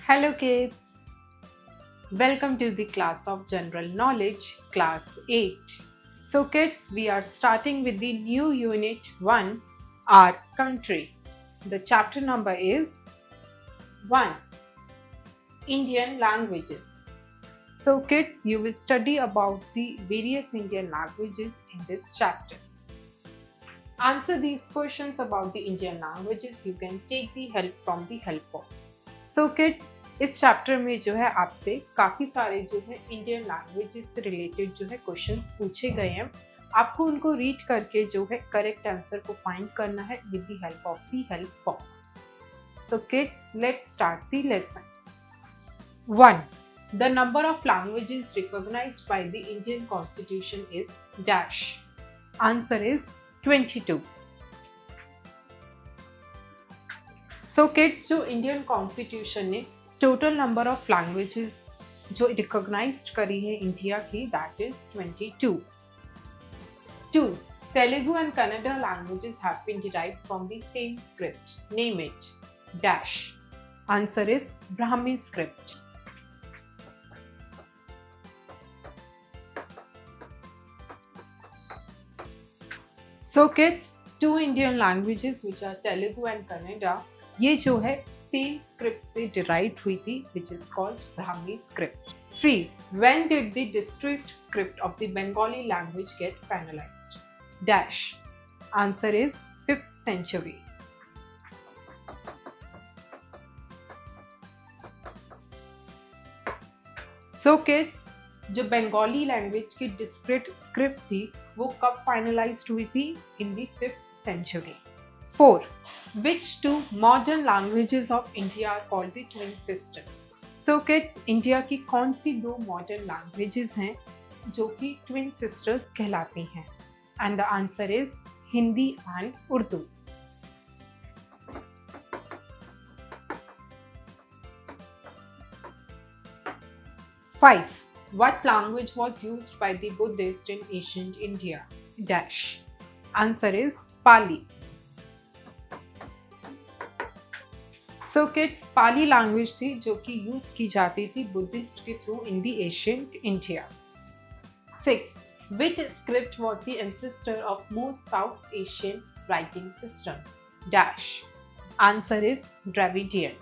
Hello kids, welcome to the class of general knowledge, class 8. So kids, we are starting with the new unit 1, our country. The chapter number is 1, Indian languages. So kids, you will study about the various Indian languages in this chapter. Answer these questions about the Indian languages. You can take the help from the help box. So kids, इस chapter में जो है आपसे काफ़ी सारे जो है Indian languages से रिलेटेड जो है क्वेश्चंस पूछे गए हैं। आपको उनको रीड करके जो है करेक्ट आंसर को फाइंड करना है with the help of the help box. So kids, let's start the lesson. 1. The number of languages recognized by the Indian Constitution is dash. Answer is 22. So kids, जो Indian constitution ने total number of languages जो recognised करी है India की, that is 22. 2. Telugu and Kannada languages have been derived from the same script. Name it. Dash. Answer is Brahmi script. So kids, two Indian languages which are Telugu and Kannada, ये जो है same script से derive हुई थी, which is called Brahmi script. 3. When did the district script of the Bengali language get finalized? Dash. Answer is 5th century. So kids, जो Bengali language की discrete script थी वो कब फाइनलाइज्ड हुई थी? In the 5th century. 4. Which two modern languages of India are called the twin sister? So kids, India की कौन सी दो मॉडर्न लैंग्वेजेस हैं जो कि ट्विन सिस्टर्स कहलाती हैं? And the answer is Hindi and Urdu. Five. What language was used by the Buddhists in ancient India? Dash. Answer is Pali. So kids, Pali language थी जो कि यूज की जाती थी बुद्धिस्ट के through in the ancient India. 6. Which script was the ancestor of most South Asian writing systems? Dash. Answer is Dravidian.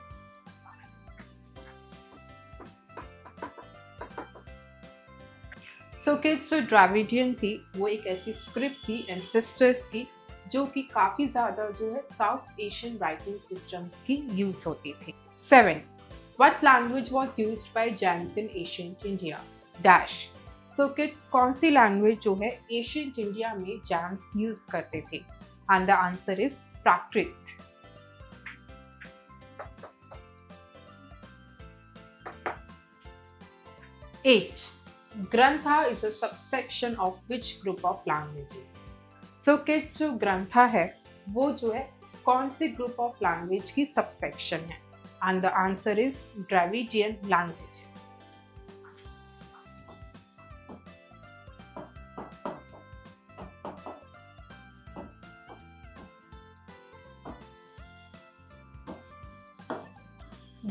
So kids, जो Dravidian थी वो एक ऐसी स्क्रिप्ट थी एंसेस्टर्स की जो कि काफ़ी ज़्यादा जो है साउथ एशियन राइटिंग सिस्टम्स की यूज होती थी. 7. What language was used by Jains in ancient India? Dash. So kids, कौन सी लैंग्वेज जो है एशियंट इंडिया में जैन्स यूज करते थे? And the answer is Prakrit. 8. Grantha is a subsection of which group of languages? So kids, जो ग्रंथा है वो जो है कौन से ग्रुप ऑफ लैंग्वेज की सबसेक्शन है? And the answer is Dravidian languages.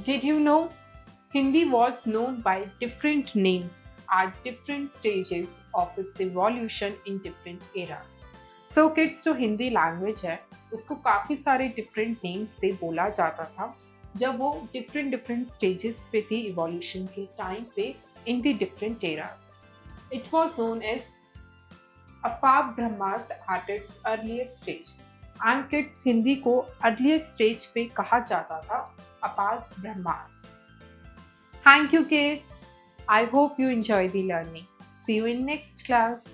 Did you know Hindi was known by different names at different stages of its evolution in different eras? So kids, जो हिंदी लैंग्वेज है उसको काफ़ी सारे different names से बोला जाता था जब वो डिफरेंट स्टेजेस पे थी इवोल्यूशन के टाइम पे in the different eras. It was known as Apabhramsha at its earliest stage. And kids, Hindi को अर्लीस्ट स्टेज पे कहा जाता था अपास Brahma's. Thank you kids. I hope you enjoy the learning. See you in next class.